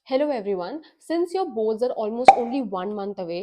Hello everyone, since your boards are almost only 1 month away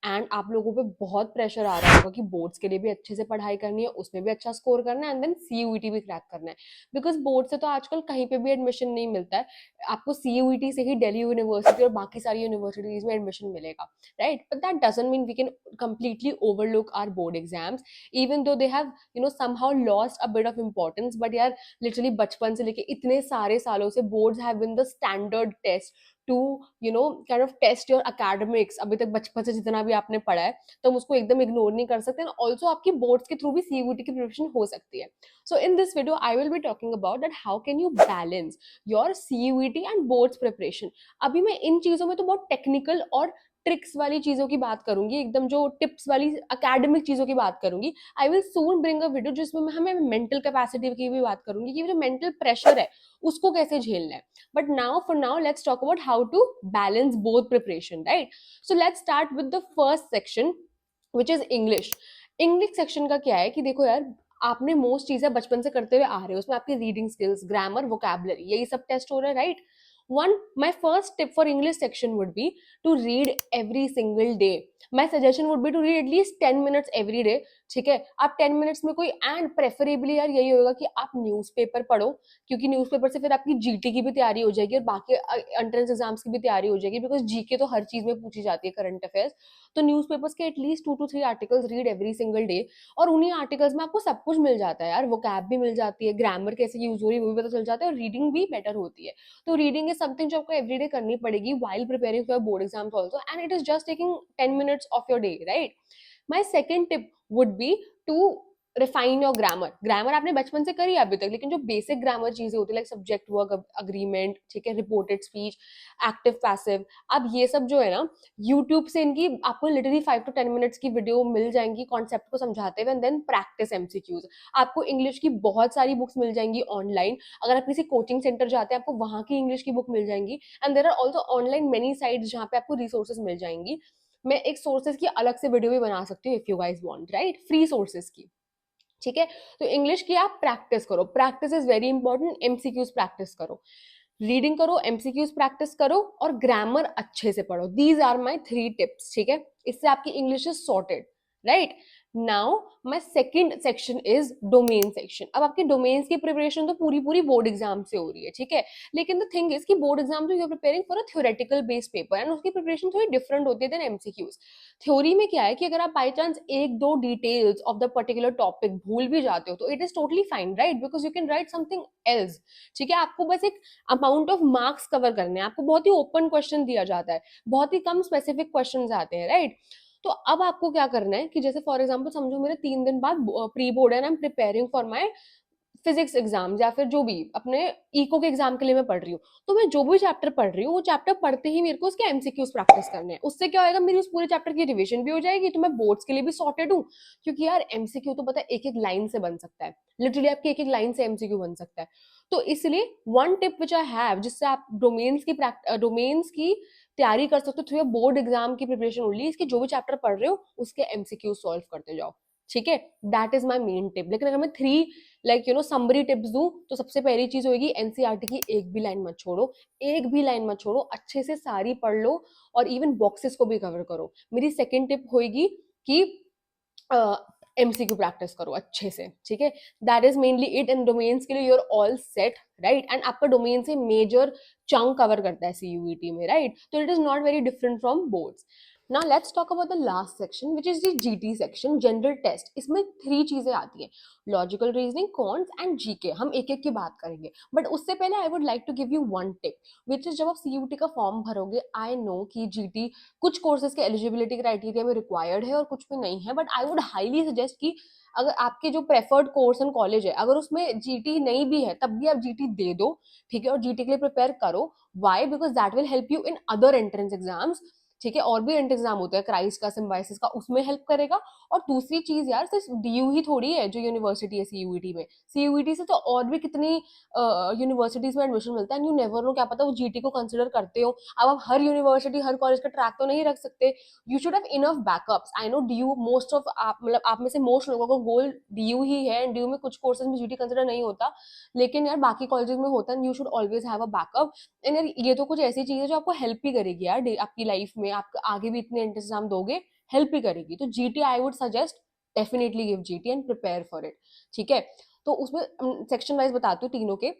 and आप लोगों पे बहुत प्रेशर आ रहा होगा कि बोर्ड्स के लिए भी अच्छे से पढ़ाई करनी है, उसमें भी अच्छा स्कोर करना है एंड देन सीयूईटी भी क्रैक करना है। बिकॉज बोर्ड से तो आजकल कहीं पे भी एडमिशन नहीं मिलता है। आपको सीयूईटी से ही दिल्ली यूनिवर्सिटी और बाकी सारी यूनिवर्सिटीज में एडमिशन मिलेगा, right? But that doesn't mean we can completely overlook our board exams even though they have somehow lost a bit of importance, but यार लिटरली बचपन से लेके इतने सारे सालों से boards have been the standard test to kind of test your academics. अभी तक बचपन से जितना भी आपने पढ़ा है तो हम उसको एकदम इग्नोर नहीं कर सकते। ऑल्सो आपकी बोर्ड्स के थ्रू भी सीयूटी की प्रिपरेशन हो सकती है। So in this video I will be talking about that how can you balance your CUET and boards preparation. अभी मैं इन चीजों में तो बहुत टेक्निकल और ट्रिक्स वाली चीजों की बात करूंगी, एकदम जो टिप्स वाली अकेडमिक चीजों की बात करूंगी। I will soon bring a video जिसमें मैं हमें मेंटल कैपेसिटी की भी बात करूंगी कि जो मेंटल प्रेशर है उसको कैसे झेलना है। But now, for now, let's talk about how to balance both preparation, right? So let's start with the first section, which is English. English section का क्या है कि देखो यार, आपने मोस्ट चीजें बचपन से करते हुए आ रहे हो, उसमें आपकी रीडिंग स्किल्स, ग्रामर, वोकैबुलरी, यही सब टेस्ट हो रहा है, right? One, my first tip for English section would be to read every single day. My suggestion would be to read at least 10 minutes every day. ठीक है, आप 10 minutes में कोई एंड प्रेफरेबली यार यही होगा कि आप न्यूज़पेपर पढ़ो, क्योंकि न्यूज़पेपर से फिर आपकी जीटी की भी तैयारी हो जाएगी और बाकी एंट्रेंस एग्जाम्स की भी तैयारी हो जाएगी, बिकॉज जीके तो हर चीज में पूछी जाती है, करंट अफेयर्स। तो न्यूज़पेपर्स के at least 2 to 3 articles read every single day, और उन्हीं आर्टिकल्स में आपको सब कुछ मिल जाता है यार, वोकैब भी मिल जाती है, ग्रामर कैसे यूज हो रही है वो भी पता चल जाता है, और रीडिंग भी बेटर होती है। तो रीडिंग इज समथिंग जो आपको एवरीडे करनी पड़ेगी while preparing for your board exams also, and it is just taking 10 minutes of your day, right? My second tip would be to refine your grammar. Grammar आपने बचपन से करी अभी तक, लेकिन जो बेसिक ग्रामर चीजें होती है लाइक सब्जेक्ट वर्क अग्रीमेंट, ठीक है, रिपोर्टेड स्पीच, एक्टिव पैसिव, अब ये सब जो है ना, यूट्यूब से इनकी आपको लिटरली 5 to 10 मिनट्स की वीडियो मिल जाएंगी कॉन्सेप्ट को समझाते हुए, एंड देन प्रैक्टिस एमसीक्यूज। आपको इंग्लिश की बहुत सारी बुक्स मिल जाएंगी ऑनलाइन, अगर आप किसी कोचिंग सेंटर जाते हैं आपको वहां की इंग्लिश की बुक मिल जाएंगी, and there are also online many sites जहाँ पे आपको रिसोर्सेज मिल जाएंगी। मैं एक सोर्सेज की अलग से वीडियो भी बना सकती हूँ if you guys want, right, free sources की। ठीक है, तो इंग्लिश की आप प्रैक्टिस करो, practice is very important. MCQs practice करो, रीडिंग करो, एमसीक्यूज प्रैक्टिस करो, और ग्रामर अच्छे से पढ़ो। दीज आर माई 3 टिप्स, ठीक है, इससे आपकी English is sorted, right? Now my second section is domain section. अब आपकी डोमेन्स की प्रिपरेशन तो पूरी पूरी बोर्ड एग्जाम से हो रही है, ठीक है, लेकिन द थिंग इज कि बोर्ड एग्जाम तो you are preparing for a theoretical based paper and उसकी प्रिपरेशन थोड़ी डिफरेंट होती है देन एमसीक्यूज। थ्योरी में क्या है कि अगर आप बाई चांस एक दो details of the particular topic भूल भी जाते हो तो it is totally fine, right, because you can write something else. ठीक है, आपको बस एक अमाउंट ऑफ मार्क्स कवर करने हैं, आपको बहुत ही ओपन क्वेश्चन दिया जाता है, बहुत ही कम स्पेसिफिक क्वेश्चन आते हैं, राइट? तो अब आपको क्या करना है कि जैसे फॉर एग्जाम्पल समझो मेरे 3 दिन बाद प्री बोर्ड है, I am preparing for my physics exam या फिर जो भी अपने इको के एग्जाम के लिए मैं पढ़ रही हूँ, तो मैं जो भी चैप्टर पढ़ रही हूँ वो चैप्टर पढ़ते ही मेरे को उसके एमसीक्यूज प्रैक्टिस करने हैं। उससे क्या होगा, मेरी उस पूरे चैप्टर की रिवीजन भी हो जाएगी, तो मैं बोर्ड्स के लिए भी सॉर्टेड हूँ। क्योंकि यार एमसीक्यू तो पता है एक एक लाइन से बन सकता है, लिटरली आपकी एक एक लाइन से एमसीक्यू बन सकता है। तो इसलिए one tip which I have, जिससे आप डोमेन्स की तैयारी कर सकते हो थ्रू बोर्ड एग्जाम की प्रिपरेशन ओनली, इसके जो भी चैप्टर पढ़ रहे हो उसके एमसीक्यू सॉल्व करते जाओ, ठीक है? That is my main tip. लेकिन अगर मैं 3 समरी टिप्स दूं तो सबसे पहली चीज होगी एनसीईआरटी की एक भी लाइन मत छोड़ो, एक भी लाइन मत छोड़ो, अच्छे से सारी पढ़ लो और इवन बॉक्सेस को भी कवर करो। मेरी सेकंड टिप होगी कि एमसीक्यू प्रैक्टिस करो अच्छे से, ठीक है? That is mainly it. इन डोमेन्स के लिए you're all set, right? And आपका डोमेन से मेजर चंक कवर करता है सीयूईटी में, राइट? तो it is not very different from boards. Now let's talk about the last section, which is the GT section, general test. इसमें 3 चीजें आती हैं, logical reasoning, quants and GK. हम एक एक की बात करेंगे, बट उससे पहले I would like to give you one tip, which is जब आप सीयूटी का फॉर्म भरोगे, आई नो कि जीटी कुछ कोर्सेज के एलिजिबिलिटी क्राइटेरिया में रिक्वायर्ड है और कुछ में नहीं है, but I would highly suggest कि अगर आपके जो प्रेफर्ड कोर्स एंड कॉलेज है अगर उसमें जीटी नहीं भी है तब भी आप जीटी दे दो, ठीक है, और जीटी के लिए प्रिपेयर करो। Why? Because that will help you in other entrance exams. ठीक है, और भी एंट्रेंस एग्जाम होते हैं, क्राइस्ट का, सिम्बायोसिस का, उसमें हेल्प करेगा। और दूसरी चीज यार, सिर्फ डीयू ही थोड़ी है जो यूनिवर्सिटी है सीयूईटी में, सीयूईटी से तो और भी कितनी यूनिवर्सिटीज में एडमिशन मिलता है, यू नेवर नो, क्या पता वो जीटी को कंसिडर करते हो। अब आप हर यूनिवर्सिटी हर कॉलेज का ट्रैक तो नहीं रख सकते, you should have enough backups. I know DU most of आप मतलब आप में से मोस्ट लोगों का गोल डीयू ही है, एंड डीयू में कुछ कोर्सेज में जीटी कंसिडर नहीं होता, लेकिन यार बाकी कॉलेजेस में होता है, you should always have a backup. And यार ये तो कुछ ऐसी चीज है जो आपको हेल्प ही करेगी यार आपकी लाइफ में, आप आगे भी इतने एंट्रेंस एग्जाम दोगे, हेल्प ही करेगी। तो GT I would suggest definitely give GT and prepare for it. ठीक है, तो उसमें सेक्शन वाइज बताती हूँ तीनों के।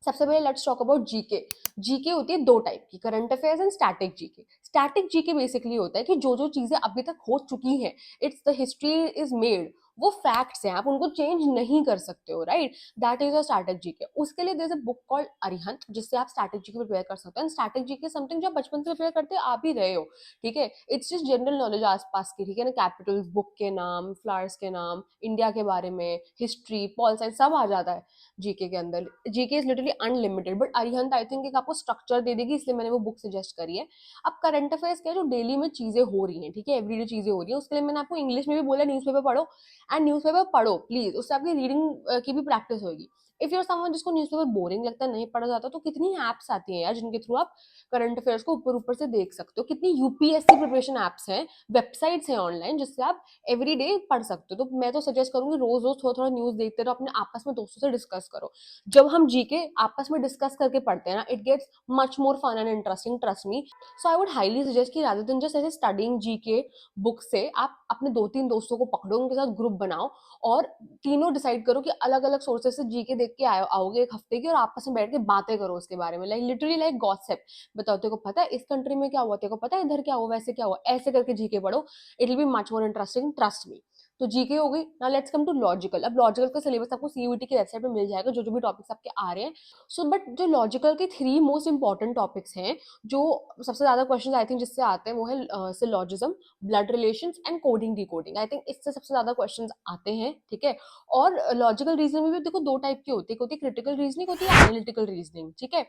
सबसे पहले let's talk about GK. GK होती है दो टाइप की, current affairs and static GK. Static GK basically होता है कि जो जो चीजें अभी तक हो चुकी हैं, it's the history is made, वो फैक्ट्स हैं, आप उनको चेंज नहीं कर सकते हो, right. That is a static GK. उसके लिए there is a book called Arihant, जिससे आप स्टैटिक जीके प्रिपेयर कर सकते हो। स्टैटिक जीके समथिंग जो आप बचपन से प्रिपेयर करते आप ही रहे हो, ठीक है। इट्स जस्ट जनरल नॉलेज आसपास की, ठीक है ना, कैपिटल्स, बुक के नाम, फ्लावर्स के नाम, इंडिया के बारे में, हिस्ट्री, पॉल साइंस, सब आ जाता है जीके के अंदर। GK is literally unlimited, but Arihant I think एक आपको स्ट्रक्चर दे देगी, इसलिए मैंने वो बुक सजेस्ट करी है। अब करंट अफेयर्स क्या है, जो डेली में चीजें हो रही हैं, ठीक है, एवरीडे चीजें हो रही है, उसके लिए मैंने आपको इंग्लिश में भी बोला न्यूज़पेपर पढ़ो, एंड न्यूज़पेपर पढ़ो प्लीज, उससे आपकी रीडिंग की भी प्रैक्टिस होगी। इफ यूर समवन जिसको न्यूज़पेपर बोरिंग लगता है, नहीं पढ़ा जाता, तो कितनी एप्स आती हैं यार जिनके थ्रू आप करंट अफेयर्स को ऊपर ऊपर से देख सकते हो। कितनी यूपीएससी प्रिपरेशन एप्स हैं, वेबसाइट्स हैं ऑनलाइन, जिससे आप एवरी डे पढ़ सकते हो। तो मैं तो सजेस्ट करूंगी रोज रोज थोड़ा थोड़ा न्यूज देखते रहो, अपने आपस में दोस्तों से डिस्कस करो। जब हम जीके आपस में डिस्कस करके पढ़ते हैं ना, it gets much more fun and interesting, trust me. So I would highly suggest कि रादर देन जस्ट ऐसे स्टडिंग जीके बुक से, आप अपने दो तीन दोस्तों को पकड़ो, उनके साथ ग्रुप बनाओ, और तीनों डिसाइड करो कि अलग अलग सोर्सेस से जीके देख के आओगे एक हफ्ते की, और आपस में बैठ के बातें करो उसके बारे में, लाइक लिटरली लाइक गॉसिप। बताओ तेरे को पता है इस कंट्री में क्या हुआ, तेरे को पता है इधर क्या हुआ, वैसे क्या हुआ, ऐसे करके जीके पढ़ो, it will be much more interesting, trust me. तो जीके हो गई। Now let's come to logical. अब लॉजिकल का सिलेबस आपको सीयूईटी की वेबसाइट पे मिल जाएगा, जो जो भी टॉपिक्स आपके आ रहे हैं। सो बट जो लॉजिकल के थ्री मोस्ट इंपॉर्टेंट टॉपिक्स हैं, जो सबसे ज्यादा क्वेश्चन आई थिंक जिससे आते हैं, वो है syllogism, blood relations and coding decoding. I think इससे सबसे ज्यादा क्वेश्चन आते हैं, ठीक है। और लॉजिकल रीजनिंग में भी देखो दो टाइप की होती है, एक होती है क्रिटिकल रीजनिंग, होती है एनालिटिकल रीजनिंग, ठीक है।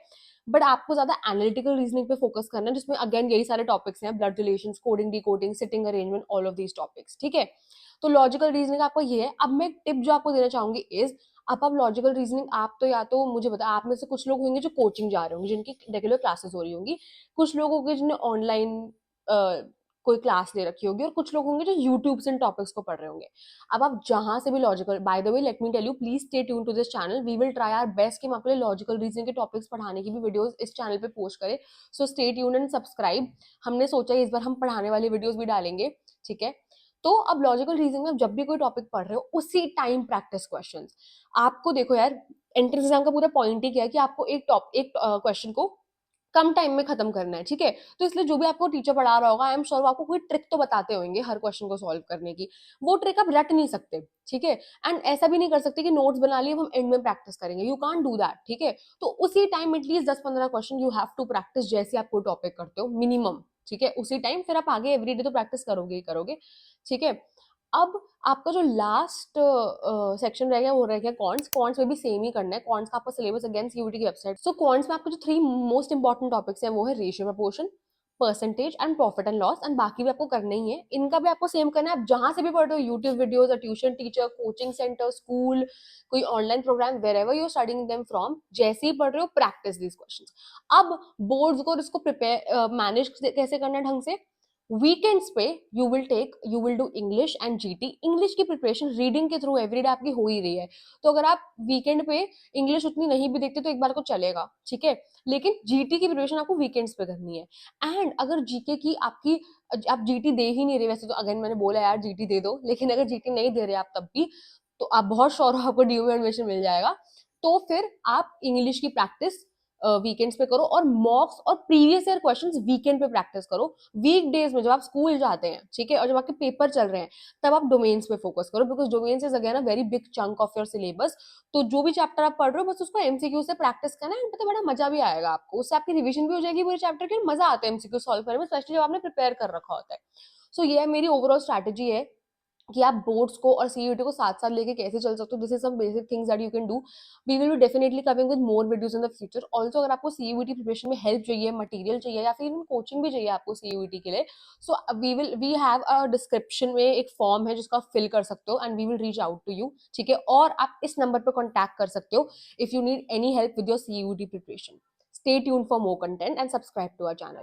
बट आपको ज्यादा एनालिटिकल रीजनिंग पे फोकस करना है, जिसमें अगेन यही सारे टॉपिक्स हैं, blood relations, coding decoding, sitting arrangement, all of these topics, ठीक है। तो लॉजिकल रीजनिंग आपको ये है। अब मैं एक टिप जो आपको देना चाहूंगी इज, आप लॉजिकल रीजनिंग, आप तो या तो मुझे बता, आप में से कुछ लोग होंगे जो कोचिंग जा रहे होंगे, जिनकी रेगुलर क्लासेस हो रही होंगी, कुछ लोग होंगे जिन्हें ऑनलाइन कोई क्लास ले रखी होगी, और कुछ लोग होंगे जो यूट्यूब से इन टॉपिक्स को पढ़ रहे होंगे। अब आप जहां से भी logical, by the way let me tell you, please stay tune to this channel, we will try our best कि हम आपके लिए लॉजिकल रीजनिंग के टॉपिक्स पढ़ाने की भी वीडियोस इस चैनल पे पोस्ट करें। So stay tune and subscribe. हमने सोचा है इस बार हम पढ़ाने वाली वीडियोस भी डालेंगे, ठीक है। तो अब लॉजिकल रीजनिंग में जब भी कोई टॉपिक पढ़ रहे हो, उसी टाइम प्रैक्टिस क्वेश्चंस। आपको देखो यार, एंट्रेंस एग्जाम का पूरा पॉइंट ही क्या है कि आपको एक क्वेश्चन को कम टाइम में खत्म करना है, ठीक है। तो इसलिए जो भी आपको टीचर पढ़ा रहा होगा, आई एम श्योर वो आपको कोई ट्रिक तो बताते होंगे हर क्वेश्चन को सॉल्व करने की, वो ट्रिक आप रट नहीं सकते, ठीक है। एंड ऐसा भी नहीं कर सकते कि नोट्स बना लिए हम एंड में प्रैक्टिस करेंगे, यू कांट डू दैट, ठीक है। तो उसी time at least 10-15 question you have to practise, जैसे आप कोई टॉपिक करते हो मिनिमम, ठीक है, उसी टाइम। फिर आप आगे एवरीडे तो प्रैक्टिस करोगे ही करोगे, ठीक है। अब आपका जो लास्ट सेक्शन रह गया, वो रह गया कॉन्ट्स। कॉन्ट्स में भी सेम ही करना है, कॉन्ट्स का आपका सिलेबस अगेन सीयूटी की वेबसाइट। सो कॉन्ट्स में आपको जो थ्री मोस्ट इंपॉर्टेंट टॉपिक्स हैं, वो है ratio proportion, percentage and profit and loss, and बाकी भी आपको करना ही है। इनका भी आपको सेम करना है, आप जहां से भी पढ़ रहे हो, YouTube videos, tuition teacher, coaching center, school, कोई online program, wherever you are studying them from, जैसे ही पढ़ रहे हो प्रैक्टिस दीज क्वेश्चंस। अब बोर्ड्स को इसको प्रिपेयर मैनेज कैसे करना है ढंग से, वीकेंड्स पे you will do English and GT. English की प्रिपरेशन रीडिंग के थ्रू एवरीडे आपकी हो ही रही है, तो अगर आप वीकेंड पे इंग्लिश उतनी नहीं भी देखते तो एक बार को चलेगा, ठीक है। लेकिन जीटी की प्रिपरेशन आपको वीकेंड्स पे करनी है। एंड अगर जीके की आपकी, आप जीटी दे ही नहीं रहे, वैसे तो अगेन मैंने बोला यार जीटी दे दो, लेकिन अगर जीटी नहीं दे रहे आप तब भी, तो आप बहुत श्योर हो आपको डीयू में एडमिशन मिल जाएगा। तो फिर आप इंग्लिश की प्रैक्टिस वीकेंड्स पे करो, और मॉक्स और प्रीवियस ईयर क्वेश्चंस वीकेंड पे प्रैक्टिस करो। वीक डेज में जब आप स्कूल जाते हैं, ठीक है, और जब आपके पेपर चल रहे हैं, तब आप डोमेन्स पे फोकस करो, because domains is again a very big chunk of your syllabus. तो जो भी चैप्टर आप पढ़ रहे हो, बस उसको एमसीक्यू से प्रैक्टिस करना है, तो बड़ा मजा भी आएगा आपको, उससे आपकी रिविजन भी हो जाएगी पूरे चैप्टर की, मजा आता है एमसीक्यू सॉल्व करने में, स्पेशली जब आपने प्रिपेयर कर रखा होता है। सो ये मेरी ओवरऑल स्ट्रैटेजी है कि आप बोर्ड्स को और सीयूईटी को साथ-साथ लेके कैसे चल सकते हो। This is some basic things that you can do. We will be definitely coming with more videos in the future. Also अगर आपको सीयूईटी प्रिपरेशन में हेल्प चाहिए, मटेरियल चाहिए या फिर इवन कोचिंग भी चाहिए आपको सीयूईटी के लिए, so we have a description में एक फॉर्म है जिसको आप फिल कर सकते हो and we will reach out to you, ठीक है? और आप इस नंबर पे कॉन्टैक्ट कर सकते हो if you need any help with your CUET preparation. Stay tuned for more content and subscribe to our channel.